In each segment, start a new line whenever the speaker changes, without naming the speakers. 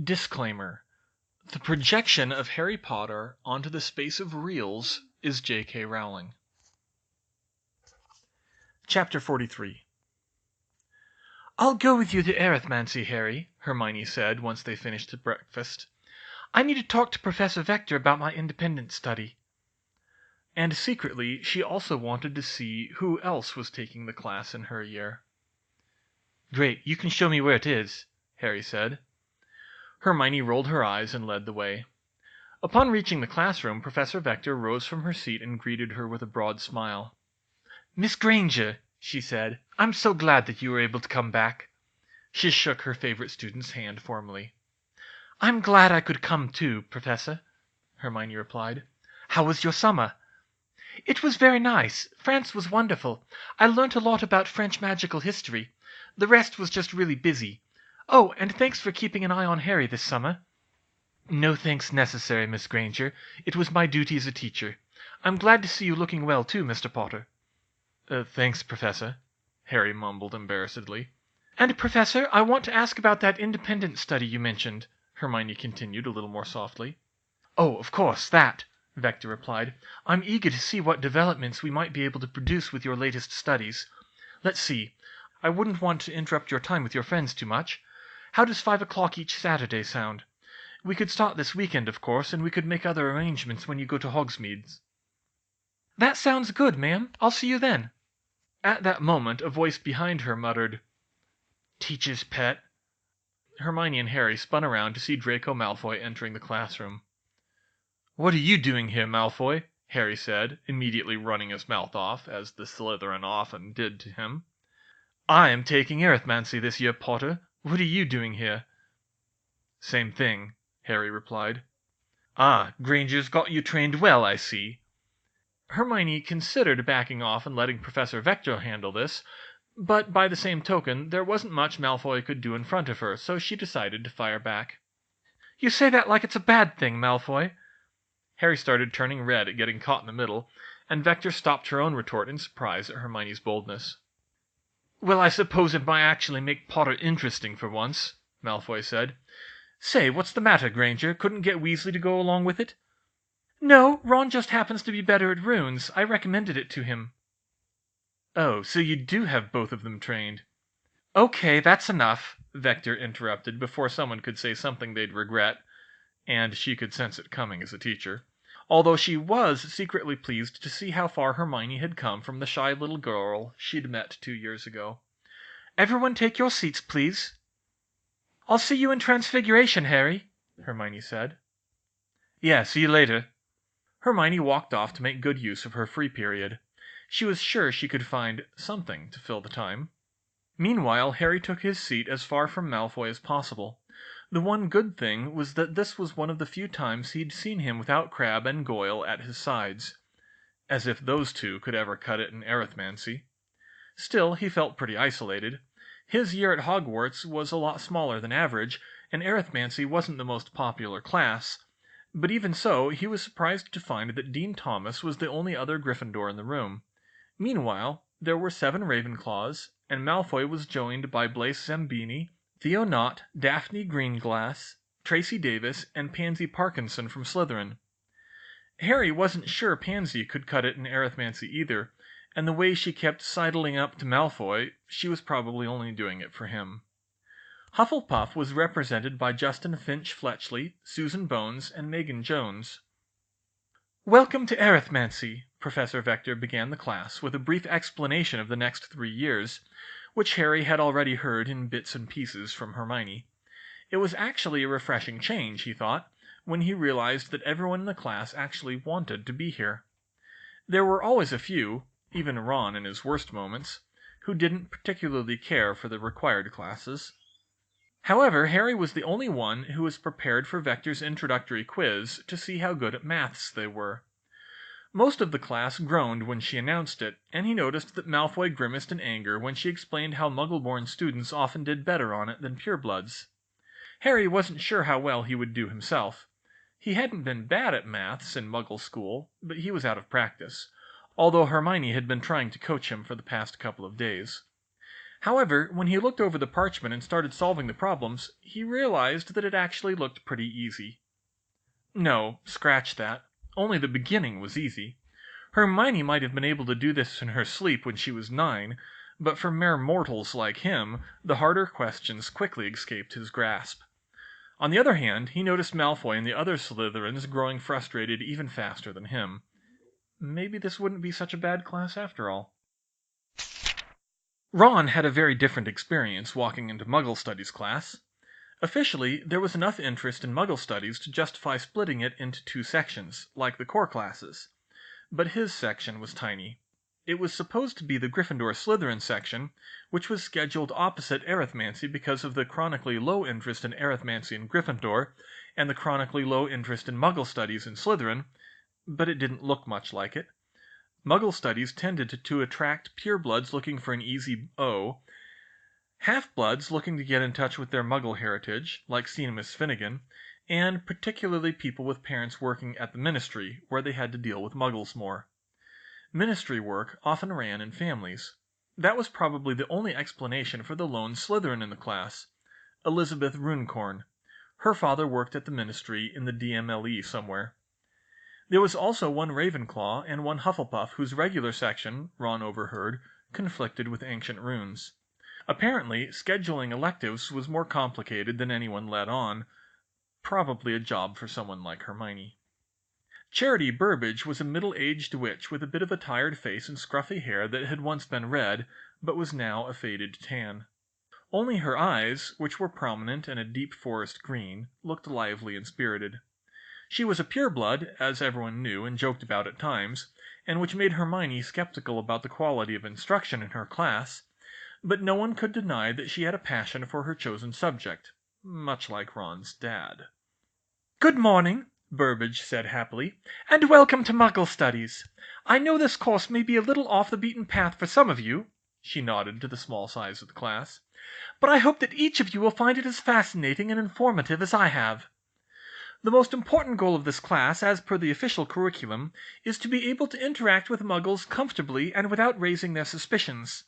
Disclaimer: the projection of Harry Potter onto the space of reals is J.K. Rowling. Chapter 43. "I'll go with you to Arithmancer, Harry," Hermione said once they finished breakfast. "I need to talk to Professor Vector about my independent study." And secretly she also wanted to see who else was taking the class in her year. "Great, you can show me where it is," Harry said. Hermione rolled her eyes and led the way. Upon reaching the classroom, Professor Vector rose from her seat and greeted her with a broad smile. "Miss Granger," she said, "I'm so glad that you were able to come back." She shook her favorite student's hand formally. "I'm glad I could come too, Professor," Hermione replied. "How was your summer?" "It was very nice. France was wonderful. I learnt a lot about French magical history. The rest was just really busy. Oh, and thanks for keeping an eye on Harry this summer." "No thanks necessary, Miss Granger. It was my duty as a teacher. I'm glad to see you looking well too, Mr. Potter." Thanks, Professor," Harry mumbled embarrassedly. "And, Professor, I want to ask about that independent study you mentioned," Hermione continued a little more softly. "Oh, of course, that," Vector replied. "I'm eager to see what developments we might be able to produce with your latest studies. Let's see. I wouldn't want to interrupt your time with your friends too much. How does 5 o'clock each Saturday sound? We could start this weekend, of course, and we could make other arrangements when you go to Hogsmeade's." "That sounds good, ma'am. I'll see you then." At that moment a voice behind her muttered, "Teacher's pet." Hermione and Harry spun around to see Draco Malfoy entering the classroom. "What are you doing here, Malfoy?" Harry said, immediately running his mouth off, as the Slytherin often did to him. "I am taking Arithmancy this year, Potter. What are you doing here?" "Same thing," Harry replied. "Ah, Granger's got you trained well, I see." Hermione considered backing off and letting Professor Vector handle this, but by the same token there wasn't much Malfoy could do in front of her, so she decided to fire back. "You say that like it's a bad thing, Malfoy." Harry started turning red at getting caught in the middle, and Vector stopped her own retort in surprise at Hermione's boldness. "Well, I suppose it might actually make Potter interesting for once," Malfoy said. "Say, what's the matter, Granger? Couldn't get Weasley to go along with it?" "No, Ron just happens to be better at runes. I recommended it to him." "Oh, so you do have both of them trained." "Okay, that's enough," Vector interrupted before someone could say something they'd regret, and she could sense it coming as a teacher, although she was secretly pleased to see how far Hermione had come from the shy little girl she'd met 2 years ago. "Everyone take your seats, please." "I'll see you in Transfiguration, Harry," Hermione said. "Yeah, see you later." Hermione walked off to make good use of her free period. She was sure she could find something to fill the time. Meanwhile, Harry took his seat as far from Malfoy as possible. The one good thing was that this was one of the few times he'd seen him without Crabbe and Goyle at his sides. As if those two could ever cut it in arithmancy. Still, he felt pretty isolated. His year at Hogwarts was a lot smaller than average, and arithmancy wasn't the most popular class. But even so, he was surprised to find that Dean Thomas was the only other Gryffindor in the room. Meanwhile, there were 7 Ravenclaws, and Malfoy was joined by Blaise Zambini, Theo Knott, Daphne Greenglass, Tracy Davis, and Pansy Parkinson from Slytherin. Harry wasn't sure Pansy could cut it in arithmancy either, and the way she kept sidling up to Malfoy, she was probably only doing it for him. Hufflepuff was represented by Justin Finch-Fletchley, Susan Bones, and Megan Jones. "Welcome to Arithmancy," Professor Vector began the class with a brief explanation of the next 3 years, which Harry had already heard in bits and pieces from Hermione. It was actually a refreshing change, he thought, when he realized that everyone in the class actually wanted to be here. There were always a few, even Ron in his worst moments, who didn't particularly care for the required classes. However, Harry was the only one who was prepared for Vector's introductory quiz to see how good at maths they were. Most of the class groaned when she announced it, and he noticed that Malfoy grimaced in anger when she explained how Muggle-born students often did better on it than purebloods. Harry wasn't sure how well he would do himself. He hadn't been bad at maths in Muggle school, but he was out of practice, although Hermione had been trying to coach him for the past couple of days. However, when he looked over the parchment and started solving the problems, he realized that it actually looked pretty easy. No, scratch that. Only the beginning was easy. Hermione might have been able to do this in her sleep when she was 9, but for mere mortals like him, the harder questions quickly escaped his grasp. On the other hand, he noticed Malfoy and the other Slytherins growing frustrated even faster than him. Maybe this wouldn't be such a bad class after all. Ron had a very different experience walking into Muggle Studies class. Officially, there was enough interest in Muggle Studies to justify splitting it into 2 sections, like the core classes. But his section was tiny. It was supposed to be the Gryffindor-Slytherin section, which was scheduled opposite Arithmancy because of the chronically low interest in Arithmancy in Gryffindor, and the chronically low interest in Muggle Studies in Slytherin, but it didn't look much like it. Muggle Studies tended to attract purebloods looking for an easy O, half-bloods looking to get in touch with their Muggle heritage, like Seamus Finnegan, and particularly people with parents working at the Ministry, where they had to deal with Muggles more. Ministry work often ran in families. That was probably the only explanation for the lone Slytherin in the class, Elizabeth Runecorn. Her father worked at the Ministry in the DMLE somewhere. There was also one Ravenclaw and one Hufflepuff whose regular section, Ron overheard, conflicted with ancient runes. Apparently, scheduling electives was more complicated than anyone let on. Probably a job for someone like Hermione. Charity Burbage was a middle-aged witch with a bit of a tired face and scruffy hair that had once been red, but was now a faded tan. Only her eyes, which were prominent and a deep forest green, looked lively and spirited. She was a pureblood, as everyone knew and joked about at times, and which made Hermione skeptical about the quality of instruction in her class, but no one could deny that she had a passion for her chosen subject, much like Ron's dad. "Good morning," Burbage said happily, "and welcome to Muggle Studies. I know this course may be a little off the beaten path for some of you," she nodded to the small size of the class, "but I hope that each of you will find it as fascinating and informative as I have. The most important goal of this class, as per the official curriculum, is to be able to interact with Muggles comfortably and without raising their suspicions.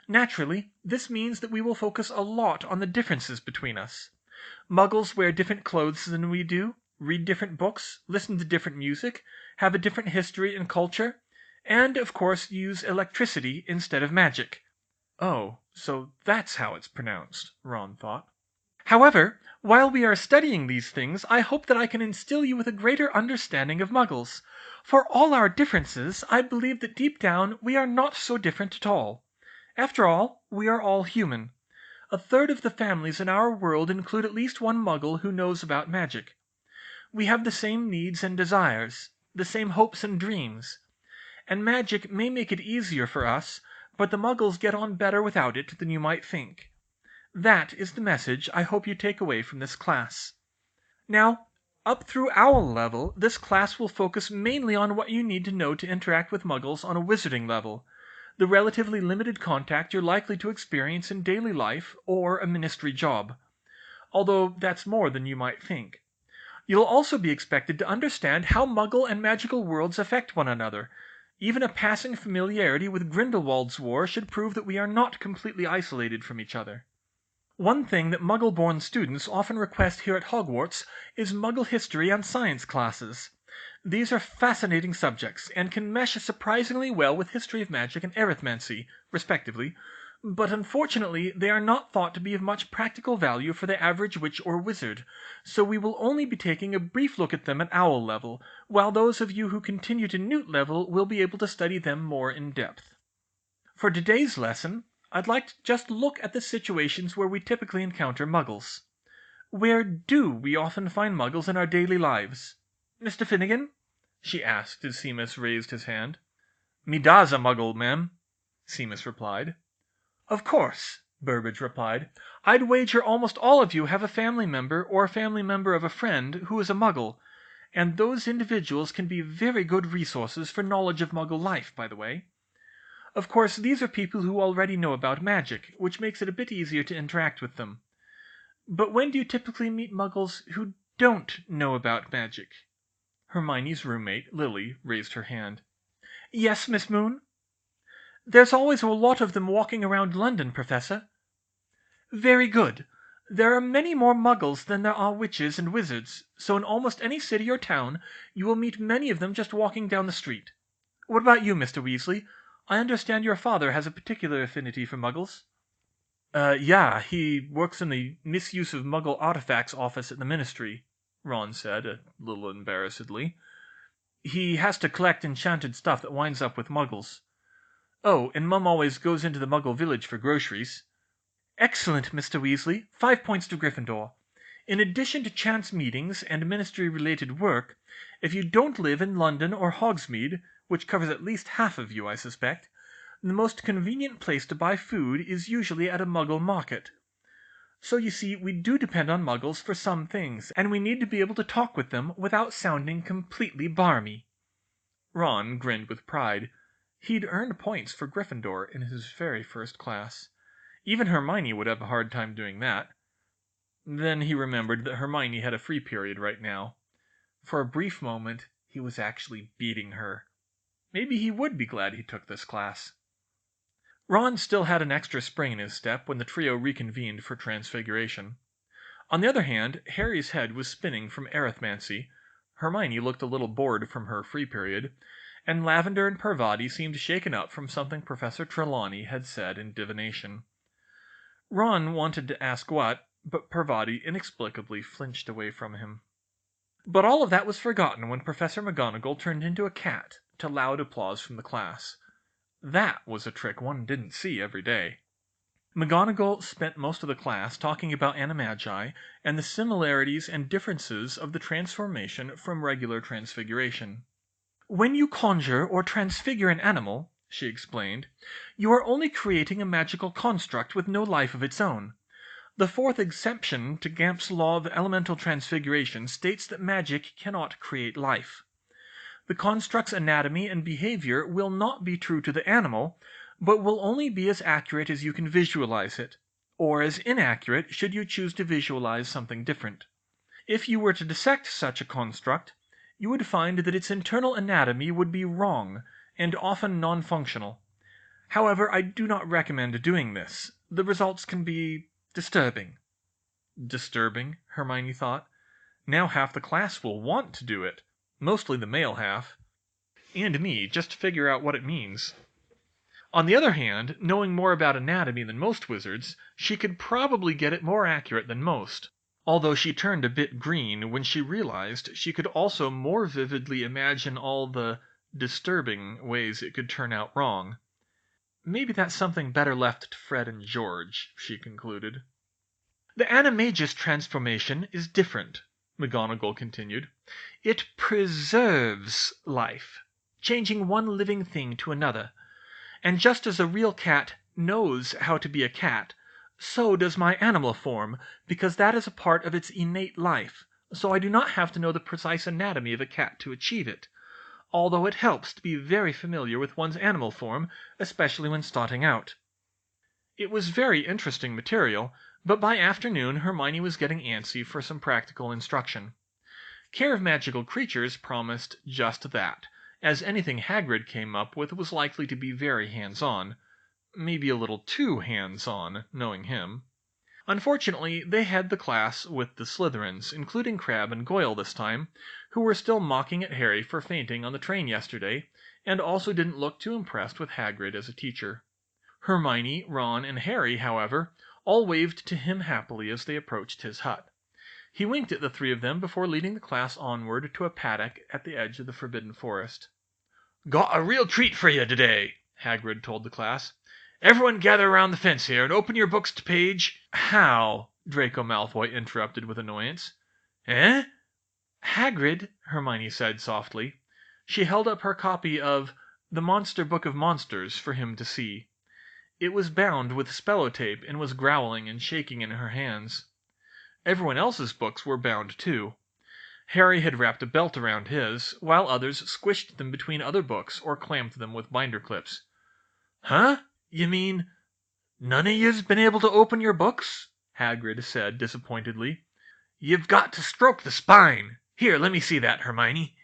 Naturally, this means that we will focus a lot on the differences between us. Muggles wear different clothes than we do, read different books, listen to different music, have a different history and culture, and, of course, use electricity instead of magic." Oh, so that's how it's pronounced, Ron thought. "However, while we are studying these things, I hope that I can instill you with a greater understanding of Muggles. For all our differences, I believe that deep down we are not so different at all. After all, we are all human. A third of the families in our world include at least one Muggle who knows about magic. We have the same needs and desires, the same hopes and dreams. And magic may make it easier for us, but the Muggles get on better without it than you might think. That is the message I hope you take away from this class. Now, up through Owl level, this class will focus mainly on what you need to know to interact with Muggles on a wizarding level, the relatively limited contact you're likely to experience in daily life or a ministry job. Although that's more than you might think. You'll also be expected to understand how Muggle and magical worlds affect one another. Even a passing familiarity with Grindelwald's War should prove that we are not completely isolated from each other. One thing that Muggle-born students often request here at Hogwarts is Muggle history and science classes. These are fascinating subjects, and can mesh surprisingly well with history of magic and arithmancy, respectively, but unfortunately they are not thought to be of much practical value for the average witch or wizard, so we will only be taking a brief look at them at Owl level, while those of you who continue to Newt level will be able to study them more in depth. For today's lesson, I'd like to just look at the situations where we typically encounter Muggles. Where do we often find Muggles in our daily lives? Mr. Finnegan? She asked as Seamus raised his hand. "Me da's a Muggle, ma'am," Seamus replied. "Of course," Burbage replied. "I'd wager almost all of you have a family member or a family member of a friend who is a Muggle, and those individuals can be very good resources for knowledge of Muggle life, by the way. Of course, these are people who already know about magic, which makes it a bit easier to interact with them. But when do you typically meet Muggles who don't know about magic?" Hermione's roommate, Lily, raised her hand. "Yes, Miss Moon?" There's always a lot of them walking around London, Professor. Very good. There are many more muggles than there are witches and wizards, so in almost any city or town you will meet many of them just walking down the street. What about you, Mr. Weasley? I understand your father has a particular affinity for muggles. Yeah, he works in the misuse of muggle artifacts office at the Ministry, Ron said, a little embarrassedly. He has to collect enchanted stuff that winds up with muggles. Oh, and Mum always goes into the Muggle village for groceries. Excellent, Mr. Weasley. 5 points to Gryffindor. In addition to chance meetings and ministry-related work, if you don't live in London or Hogsmeade, which covers at least half of you, I suspect, the most convenient place to buy food is usually at a Muggle market. So you see, we do depend on Muggles for some things, and we need to be able to talk with them without sounding completely barmy. Ron grinned with pride. He'd earned points for Gryffindor in his very first class. Even Hermione would have a hard time doing that. Then he remembered that Hermione had a free period right now. For a brief moment, he was actually beating her. Maybe he would be glad he took this class. Ron still had an extra spring in his step when the trio reconvened for Transfiguration. On the other hand, Harry's head was spinning from Arithmancy, Hermione looked a little bored from her free period, and Lavender and Parvati seemed shaken up from something Professor Trelawney had said in divination. Ron wanted to ask what, but Parvati inexplicably flinched away from him. But all of that was forgotten when Professor McGonagall turned into a cat, to loud applause from the class. That was a trick one didn't see every day. McGonagall spent most of the class talking about animagi and the similarities and differences of the transformation from regular transfiguration. When you conjure or transfigure an animal, she explained, you are only creating a magical construct with no life of its own. The fourth exception to Gamp's law of elemental transfiguration states that magic cannot create life. The construct's anatomy and behavior will not be true to the animal, but will only be as accurate as you can visualize it, or as inaccurate should you choose to visualize something different. If you were to dissect such a construct, you would find that its internal anatomy would be wrong, and often non-functional. However, I do not recommend doing this. The results can be disturbing. Disturbing, Hermione thought. Now half the class will want to do it. Mostly the male half. And me, just to figure out what it means. On the other hand, knowing more about anatomy than most wizards, she could probably get it more accurate than most. Although she turned a bit green when she realized she could also more vividly imagine all the disturbing ways it could turn out wrong. Maybe that's something better left to Fred and George, she concluded. The animagus transformation is different, McGonagall continued. It preserves life, changing one living thing to another. And just as a real cat knows how to be a cat, so does my animal form, because that is a part of its innate life, so I do not have to know the precise anatomy of a cat to achieve it, although it helps to be very familiar with one's animal form, especially when starting out. It was very interesting material, but by afternoon Hermione was getting antsy for some practical instruction. Care of Magical Creatures promised just that, as anything Hagrid came up with was likely to be very hands-on. Maybe a little too hands-on, knowing him. Unfortunately, they had the class with the Slytherins, including Crabbe and Goyle this time, who were still mocking at Harry for fainting on the train yesterday, and also didn't look too impressed with Hagrid as a teacher. Hermione, Ron, and Harry, however, all waved to him happily as they approached his hut. He winked at the three of them before leading the class onward to a paddock at the edge of the Forbidden Forest. "Got a real treat for you today," Hagrid told the class. "Everyone gather around the fence here and open your books to page—" "How?" Draco Malfoy interrupted with annoyance. "Eh?" "Hagrid," Hermione said softly. She held up her copy of The Monster Book of Monsters for him to see. It was bound with spellotape and was growling and shaking in her hands. Everyone else's books were bound too. Harry had wrapped a belt around his, while others squished them between other books or clamped them with binder clips. "Huh? You mean none of you's been able to open your books?" Hagrid said disappointedly. "You've got to stroke the spine. Here, let me see that, Hermione."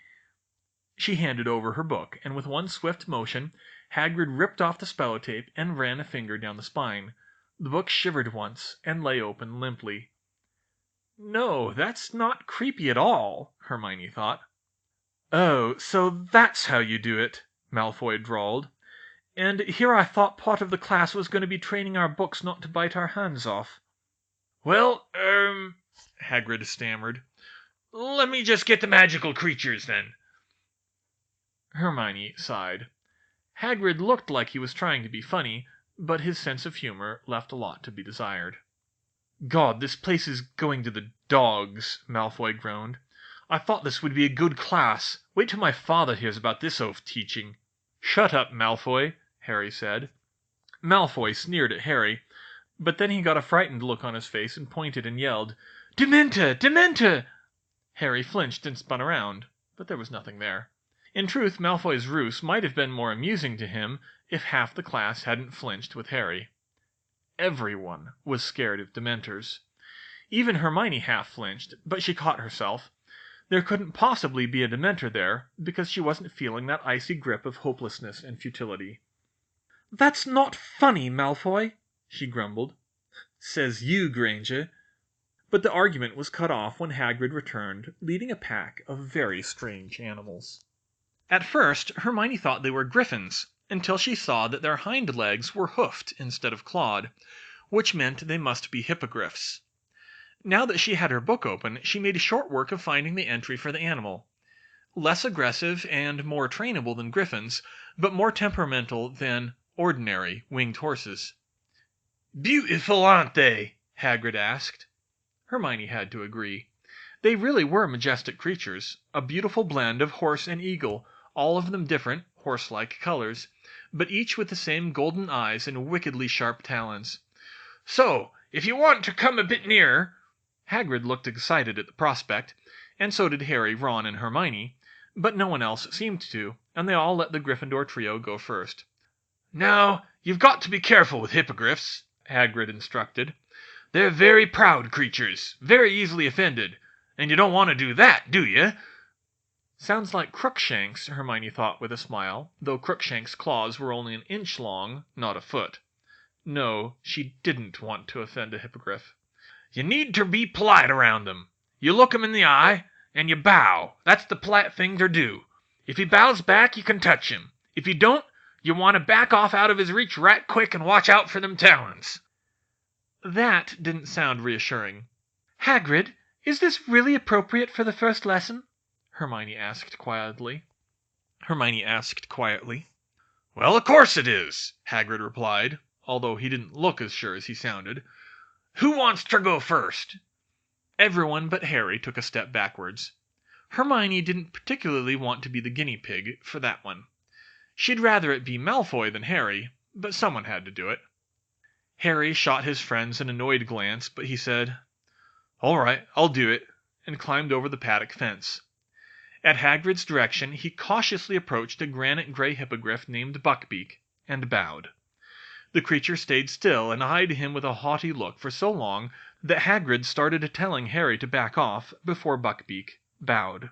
She handed over her book, and with one swift motion, Hagrid ripped off the spellotape and ran a finger down the spine. The book shivered once, and lay open limply. No, that's not creepy at all, Hermione thought. Oh, so that's how you do it, Malfoy drawled. And here I thought part of the class was going to be training our books not to bite our hands off. Well, Hagrid stammered. Let me just get the magical creatures, then. Hermione sighed. Hagrid looked like he was trying to be funny, but his sense of humor left a lot to be desired. God, this place is going to the dogs, Malfoy groaned. I thought this would be a good class. Wait till my father hears about this oaf teaching. Shut up, Malfoy, Harry said. Malfoy sneered at Harry, but then he got a frightened look on his face and pointed and yelled, Dementor! Dementor! Harry flinched and spun around, but there was nothing there. In truth, Malfoy's ruse might have been more amusing to him if half the class hadn't flinched with Harry. Everyone was scared of Dementors. Even Hermione half flinched, but she caught herself. There couldn't possibly be a Dementor there, because she wasn't feeling that icy grip of hopelessness and futility. That's not funny, Malfoy, she grumbled. Says you, Granger. But the argument was cut off when Hagrid returned, leading a pack of very strange animals. At first, Hermione thought they were griffins, until she saw that their hind legs were hoofed instead of clawed, which meant they must be hippogriffs. Now that she had her book open, she made short work of finding the entry for the animal. Less aggressive and more trainable than griffins, but more temperamental than ordinary winged horses. Beautiful, aren't they? Hagrid asked. Hermione had to agree. They really were majestic creatures, a beautiful blend of horse and eagle, all of them different, horse-like colors, but each with the same golden eyes and wickedly sharp talons. So, if you want to come a bit nearer... Hagrid looked excited at the prospect, and so did Harry, Ron, and Hermione, but no one else seemed to, and they all let the Gryffindor trio go first. Now, you've got to be careful with hippogriffs, Hagrid instructed. They're very proud creatures, very easily offended, and you don't want to do that, do you? Sounds like Crookshanks, Hermione thought with a smile, though Crookshanks' claws were only an inch long, not a foot. No, she didn't want to offend a hippogriff. You need to be polite around them. You look him in the eye, and you bow. That's the polite thing to do. If he bows back, you can touch him. If you don't, you want to back off out of his reach right quick and watch out for them talons. That didn't sound reassuring. Hagrid, is this really appropriate for the first lesson? Hermione asked quietly. Well, of course it is, Hagrid replied, although he didn't look as sure as he sounded. Who wants to go first? Everyone but Harry took a step backwards. Hermione didn't particularly want to be the guinea pig for that one. She'd rather it be Malfoy than Harry, but someone had to do it. Harry shot his friends an annoyed glance, but he said, All right, I'll do it, and climbed over the paddock fence. At Hagrid's direction, he cautiously approached a granite-gray hippogriff named Buckbeak, and bowed. The creature stayed still and eyed him with a haughty look for so long that Hagrid started telling Harry to back off before Buckbeak bowed.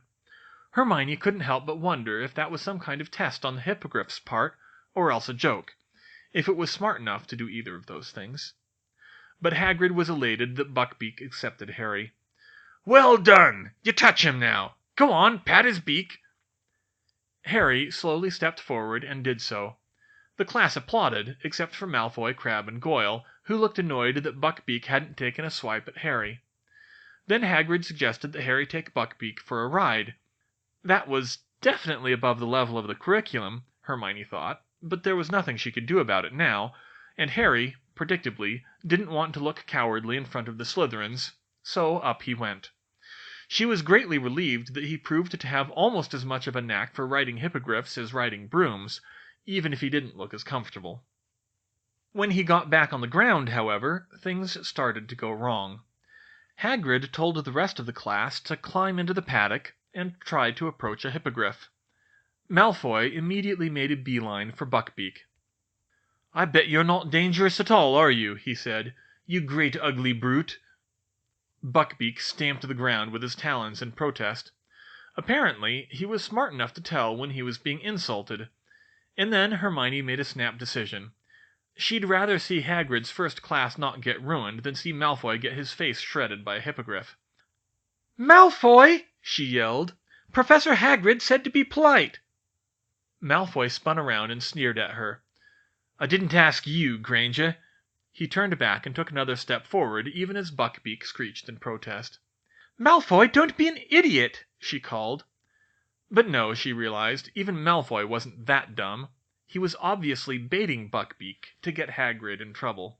Hermione couldn't help but wonder if that was some kind of test on the hippogriff's part, or else a joke, if it was smart enough to do either of those things. But Hagrid was elated that Buckbeak accepted Harry. Well done! You touch him now! Go on, pat his beak! Harry slowly stepped forward and did so. The class applauded, except for Malfoy, Crabbe, and Goyle, who looked annoyed that Buckbeak hadn't taken a swipe at Harry. Then Hagrid suggested that Harry take Buckbeak for a ride. That was definitely above the level of the curriculum, Hermione thought, but there was nothing she could do about it now, and Harry, predictably, didn't want to look cowardly in front of the Slytherins, so up he went. She was greatly relieved that he proved to have almost as much of a knack for riding hippogriffs as riding brooms, even if he didn't look as comfortable. When he got back on the ground, however, things started to go wrong. Hagrid told the rest of the class to climb into the paddock and try to approach a hippogriff. Malfoy immediately made a beeline for Buckbeak. I bet you're not dangerous at all, are you? He said. You great ugly brute. Buckbeak stamped the ground with his talons in protest. Apparently, he was smart enough to tell when he was being insulted. And then Hermione made a snap decision. She'd rather see Hagrid's first class not get ruined than see Malfoy get his face shredded by a hippogriff. "Malfoy!" she yelled. "Professor Hagrid said to be polite." Malfoy spun around and sneered at her. "I didn't ask you, Granger." He turned back and took another step forward, even as Buckbeak screeched in protest. "Malfoy, don't be an idiot!" she called. But no, she realized, even Malfoy wasn't that dumb. He was obviously baiting Buckbeak to get Hagrid in trouble.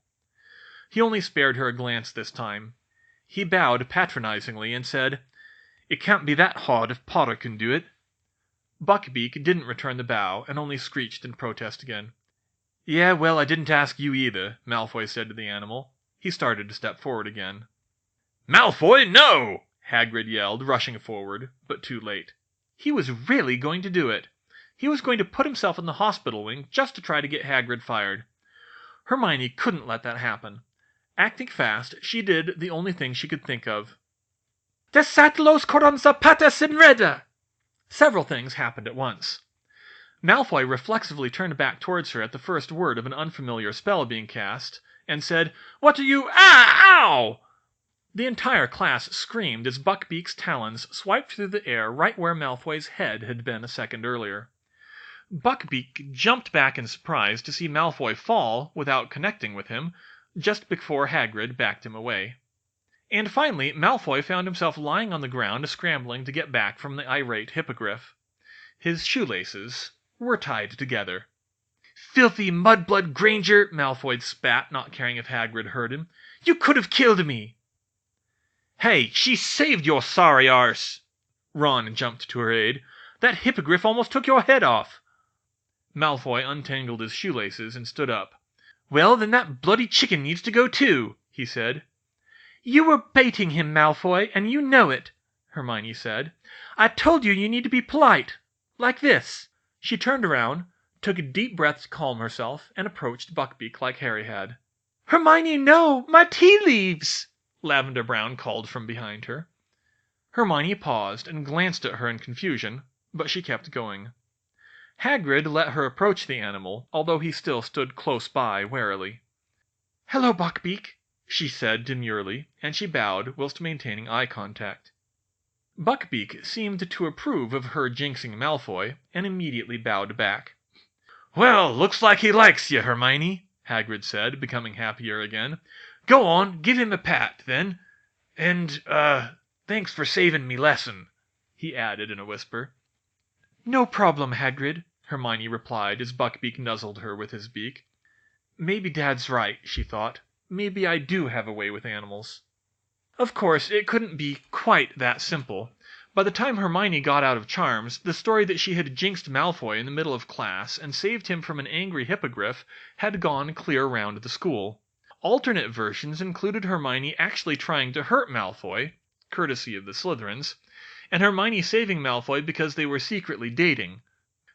He only spared her a glance this time. He bowed patronizingly and said, "It can't be that hard if Potter can do it." Buckbeak didn't return the bow and only screeched in protest again. "Yeah, well, I didn't ask you either," Malfoy said to the animal. He started to step forward again. "Malfoy, no!" Hagrid yelled, rushing forward, but too late. He was really going to do it. He was going to put himself in the hospital wing just to try to get Hagrid fired. Hermione couldn't let that happen. Acting fast, she did the only thing she could think of. "Desatlos coron zapata sinreda!" Several things happened at once. Malfoy reflexively turned back towards her at the first word of an unfamiliar spell being cast, and said, "What are you— Ah! Ow!" The entire class screamed as Buckbeak's talons swiped through the air right where Malfoy's head had been a second earlier. Buckbeak jumped back in surprise to see Malfoy fall, without connecting with him, just before Hagrid backed him away. And finally, Malfoy found himself lying on the ground scrambling to get back from the irate hippogriff. His shoelaces were tied together. "Filthy mudblood Granger!" Malfoy spat, not caring if Hagrid heard him. "You could have killed me!" "Hey, she saved your sorry arse!" Ron jumped to her aid. "That hippogriff almost took your head off!" Malfoy untangled his shoelaces and stood up. "Well, then that bloody chicken needs to go too," he said. "You were baiting him, Malfoy, and you know it," Hermione said. "I told you need to be polite. Like this." She turned around, took a deep breath to calm herself, and approached Buckbeak like Harry had. "Hermione, no! My tea leaves!" Lavender Brown called from behind her. Hermione paused and glanced at her in confusion, but she kept going. Hagrid let her approach the animal, although he still stood close by warily. "Hello, Buckbeak," she said demurely, and she bowed whilst maintaining eye contact. Buckbeak seemed to approve of her jinxing Malfoy, and immediately bowed back. "Well, looks like he likes you, Hermione," Hagrid said, becoming happier again. "Go on, give him a pat, then. And, thanks for saving me lesson," he added in a whisper. "No problem, Hagrid," Hermione replied as Buckbeak nuzzled her with his beak. "Maybe Dad's right," she thought. "Maybe I do have a way with animals." Of course, it couldn't be quite that simple. By the time Hermione got out of charms, the story that she had jinxed Malfoy in the middle of class and saved him from an angry hippogriff had gone clear round the school. Alternate versions included Hermione actually trying to hurt Malfoy, courtesy of the Slytherins, and Hermione saving Malfoy because they were secretly dating,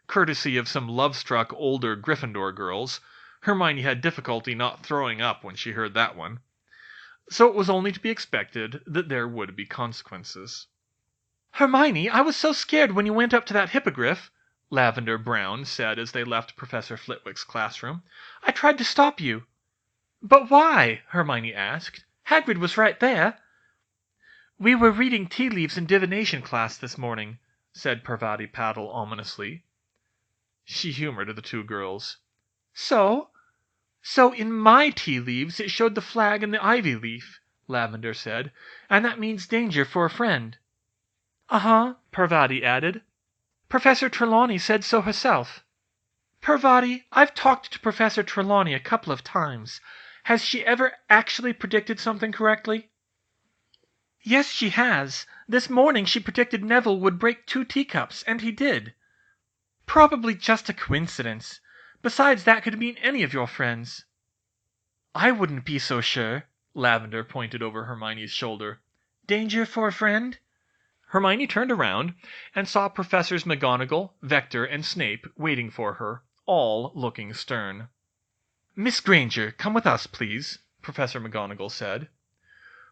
courtesy of some love-struck older Gryffindor girls. Hermione had difficulty not throwing up when she heard that one. So it was only to be expected that there would be consequences. "Hermione, I was so scared when you went up to that hippogriff," Lavender Brown said as they left Professor Flitwick's classroom. "I tried to stop you." "But why?" Hermione asked. "Hagrid was right there." "We were reading tea leaves in divination class this morning," said Parvati Paddle ominously. She humored the two girls. "So in my tea leaves it showed the flag and the ivy leaf," Lavender said, "and that means danger for a friend." "Uh-huh," Parvati added. "Professor Trelawney said so herself." "Parvati, I've talked to Professor Trelawney a couple of times. Has she ever actually predicted something correctly?" "Yes, she has. This morning she predicted Neville would break 2 teacups, and he did." "Probably just a coincidence. Besides, that could mean any of your friends." "I wouldn't be so sure." Lavender pointed over Hermione's shoulder. "Danger for a friend?" Hermione turned around and saw Professors McGonagall, Vector, and Snape waiting for her, all looking stern. "Miss Granger, come with us, please," Professor McGonagall said.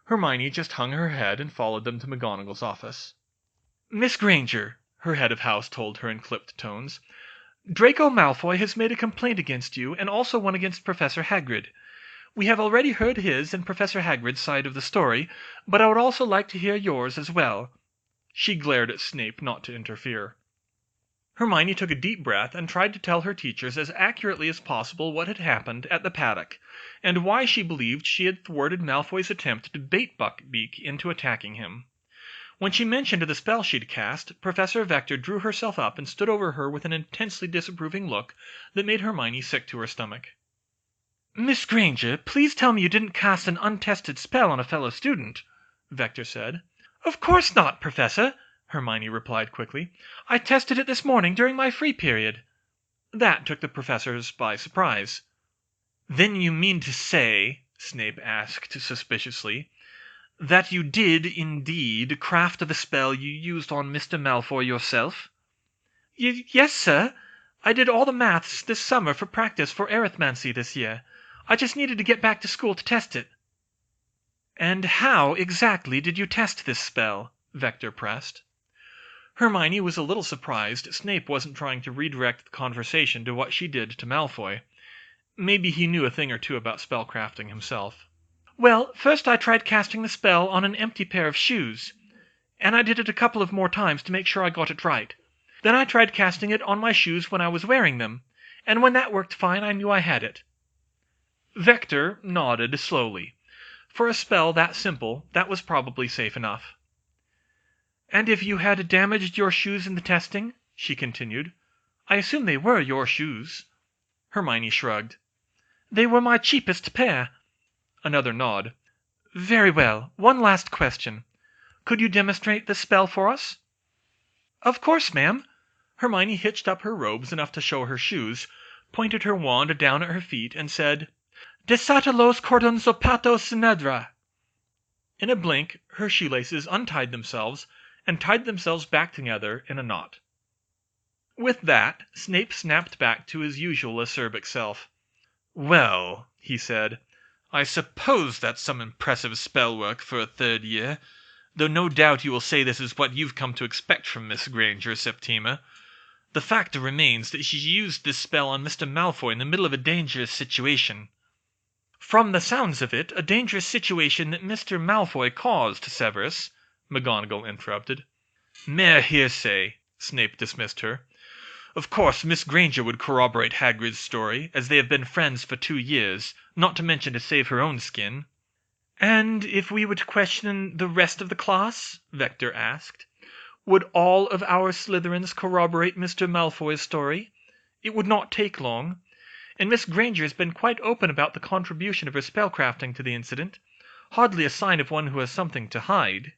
Hermione just hung her head and followed them to McGonagall's office. Miss Granger, her head of house told her in clipped tones, Draco Malfoy has made a complaint against you and also one against Professor Hagrid. We have already heard his and Professor Hagrid's side of the story, but I would also like to hear yours as well." She glared at Snape not to interfere. Hermione took a deep breath and tried to tell her teachers as accurately as possible what had happened at the paddock, and why she believed she had thwarted Malfoy's attempt to bait Buckbeak into attacking him. When she mentioned the spell she'd cast, Professor Vector drew herself up and stood over her with an intensely disapproving look that made Hermione sick to her stomach. "Miss Granger, please tell me you didn't cast an untested spell on a fellow student," Vector said. "Of course not, Professor," Hermione replied quickly. "I tested it this morning during my free period." That took the professors by surprise. "Then you mean to say," Snape asked suspiciously, "that you did, indeed, craft the spell you used on Mr. Malfoy yourself?" "Yes, sir. I did all the maths this summer for practice for Arithmancy this year. I just needed to get back to school to test it." "And how, exactly, did you test this spell?" Vector pressed. Hermione was a little surprised Snape wasn't trying to redirect the conversation to what she did to Malfoy. Maybe he knew a thing or two about spellcrafting himself. "Well, first I tried casting the spell on an empty pair of shoes, and I did it a couple of more times to make sure I got it right. Then I tried casting it on my shoes when I was wearing them, and when that worked fine I knew I had it." Vector nodded slowly. For a spell that simple, that was probably safe enough. "And if you had damaged your shoes in the testing," she continued, "I assume they were your shoes." Hermione shrugged. "They were my cheapest pair." Another nod. "Very well. One last question. Could you demonstrate the spell for us?" "Of course, ma'am." Hermione hitched up her robes enough to show her shoes, pointed her wand down at her feet, and said, "Desata los cordons zapatos sinedra." In a blink her shoelaces untied themselves and tied themselves back together in a knot. With that, Snape snapped back to his usual acerbic self. "Well," he said, "I suppose that's some impressive spell work for a third year, though no doubt you will say this is what you've come to expect from Miss Granger, Septima. The fact remains that she used this spell on Mr. Malfoy in the middle of a dangerous situation." "From the sounds of it, a dangerous situation that Mr. Malfoy caused, Severus," McGonagall interrupted. "Mere hearsay," Snape dismissed her. "Of course, Miss Granger would corroborate Hagrid's story, as they have been friends for 2 years, not to mention to save her own skin." "And if we were to question the rest of the class?" Vector asked. "Would all of our Slytherins corroborate Mr. Malfoy's story? It would not take long. And Miss Granger has been quite open about the contribution of her spellcrafting to the incident. Hardly a sign of one who has something to hide."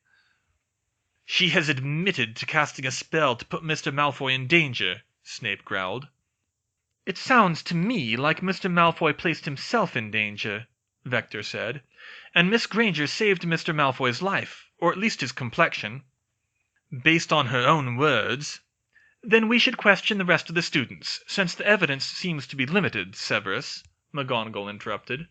"She has admitted to casting a spell to put Mr. Malfoy in danger," Snape growled. "It sounds to me like Mr. Malfoy placed himself in danger," Vector said, "and Miss Granger saved Mr. Malfoy's life, or at least his complexion." "Based on her own words." "Then we should question the rest of the students, since the evidence seems to be limited, Severus," McGonagall interrupted.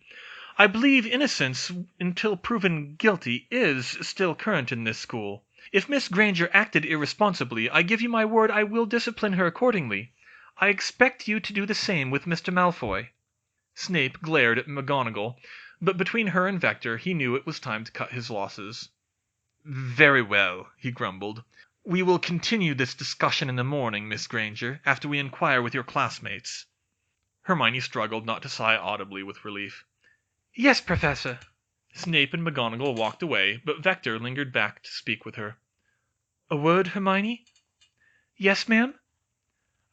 "I believe innocence until proven guilty is still current in this school. If Miss Granger acted irresponsibly, I give you my word I will discipline her accordingly. I expect you to do the same with Mr. Malfoy." Snape glared at McGonagall, but between her and Vector he knew it was time to cut his losses. "Very well," he grumbled. "We will continue this discussion in the morning, Miss Granger, after we inquire with your classmates." Hermione struggled not to sigh audibly with relief. "Yes, Professor." Snape and McGonagall walked away, but Vector lingered back to speak with her. "A word, Hermione?" "Yes, ma'am?"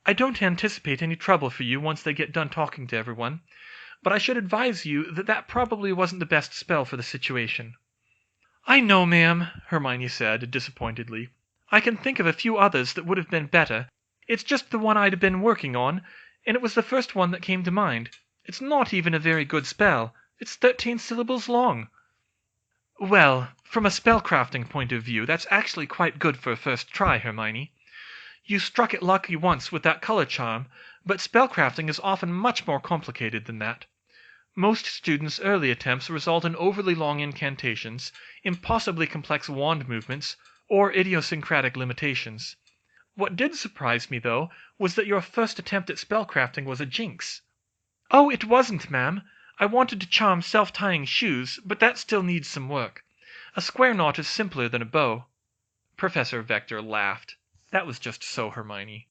"I don't anticipate any trouble for you once they get done talking to everyone, but I should advise you that that probably wasn't the best spell for the situation." "I know, ma'am," Hermione said, disappointedly. "I can think of a few others that would have been better. It's just the one I'd been working on, and it was the first one that came to mind. It's not even a very good spell. It's 13 syllables long." "Well, from a spellcrafting point of view, that's actually quite good for a first try, Hermione. You struck it lucky once with that color charm, but spellcrafting is often much more complicated than that. Most students' early attempts result in overly long incantations, impossibly complex wand movements, or idiosyncratic limitations. What did surprise me, though, was that your first attempt at spellcrafting was a jinx." "Oh, it wasn't, ma'am. I wanted to charm self-tying shoes, but that still needs some work. A square knot is simpler than a bow." Professor Vector laughed. That was just so Hermione.